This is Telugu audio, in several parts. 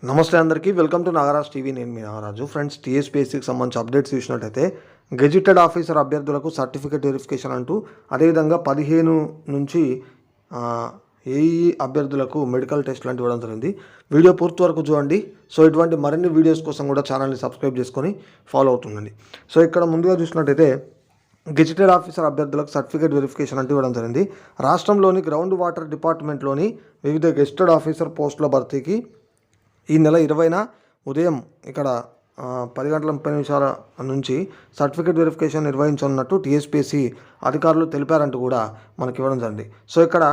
నమస్తే అందరికీ వెల్కమ్ టు నాగరాజ్ టీవీ. నేను మీ నాగరాజు. ఫ్రెండ్స్, టీఎస్పీఎస్సీకి సంబంధించి అప్డేట్స్ చూసినట్టయితే గెజిటెడ్ ఆఫీసర్ అభ్యర్థులకు సర్టిఫికేట్ వెరిఫికేషన్ అంటూ, అదేవిధంగా 15 నుంచి ఏఈ అభ్యర్థులకు మెడికల్ టెస్ట్ లాంటి ఇవ్వడం జరిగింది. వీడియో పూర్తి వరకు చూడండి. సో ఇటువంటి మరిన్ని వీడియోస్ కోసం కూడా ఛానల్ని సబ్స్క్రైబ్ చేసుకొని ఫాలో అవుతుండండి. సో ఇక్కడ ముందుగా చూసినట్టయితే గెజిటెడ్ ఆఫీసర్ అభ్యర్థులకు సర్టిఫికేట్ వెరిఫికేషన్ అంటూ ఇవ్వడం జరిగింది. రాష్ట్రంలోని గ్రౌండ్ వాటర్ డిపార్ట్మెంట్లోని వివిధ గెజిటెడ్ ఆఫీసర్ పోస్టుల భర్తీకి ఈ నెల 20న ఉదయం ఇక్కడ 10:30 నుంచి సర్టిఫికేట్ వెరిఫికేషన్ నిర్వహించనున్నట్టు టీఎస్పీఎస్సీ అధికారులు తెలిపారంటూ కూడా మనకి ఇవ్వడం జరిగింది. సో ఇక్కడ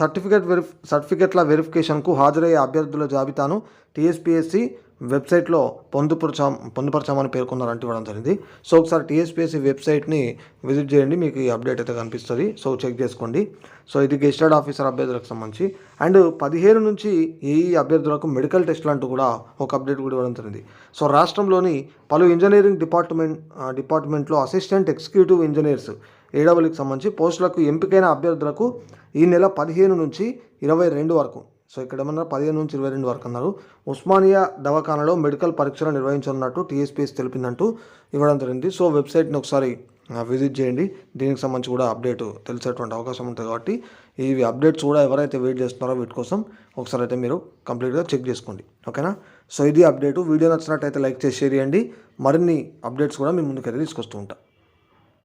సర్టిఫికేట్ల వెరిఫికేషన్కు హాజరయ్యే అభ్యర్థుల జాబితాను టీఎస్పీఎస్సీ వెబ్సైట్లో పొందుపరచామని పేర్కొన్నారంటూ ఇవ్వడం జరిగింది. సో ఒకసారి టీఎస్పీఎస్సీ వెబ్సైట్ని విజిట్ చేయండి, మీకు ఈ అప్డేట్ అయితే కనిపిస్తుంది. సో చెక్ చేసుకోండి. సో ఇది గెజిటెడ్ ఆఫీసర్ అభ్యర్థులకు సంబంధించి. అండ్ 15 నుంచి ఏఈ అభ్యర్థులకు మెడికల్ టెస్టులు అంటూ కూడా ఒక అప్డేట్ కూడా ఇవ్వడం జరిగింది. సో రాష్ట్రంలోని పలు ఇంజనీరింగ్ డిపార్ట్మెంట్లో అసిస్టెంట్ ఎగ్జిక్యూటివ్ ఇంజనీర్స్ ఏడబ్ల్యూకి సంబంధించి పోస్టులకు ఎంపికైన అభ్యర్థులకు ఈ నెల 15 నుంచి 22 వరకు, సో ఇక్కడ ఏమన్నా 15 నుంచి 22 వరకు అన్నారు, ఉస్మానియా దవాఖానలో మెడికల్ పరీక్షలు నిర్వహించనున్నట్టు టీఎస్పీఎస్సీ తెలిపిందంటూ ఇవ్వడం జరిగింది. సో వెబ్సైట్ని ఒకసారి విజిట్ చేయండి. దీనికి సంబంధించి కూడా అప్డేట్ తెలిసేటువంటి అవకాశం ఉంటుంది. కాబట్టి ఇవి అప్డేట్స్ కూడా ఎవరైతే వెయిట్ చేస్తున్నారో వీటి కోసం ఒకసారి అయితే మీరు కంప్లీట్గా చెక్ చేసుకోండి. ఓకేనా? సో ఇది అప్డేటు. వీడియో నచ్చినట్టయితే లైక్ చేసి షేర్ చేయండి. మరిన్ని అప్డేట్స్ కూడా మీ ముందుకైతే తీసుకొస్తూ ఉంటాను.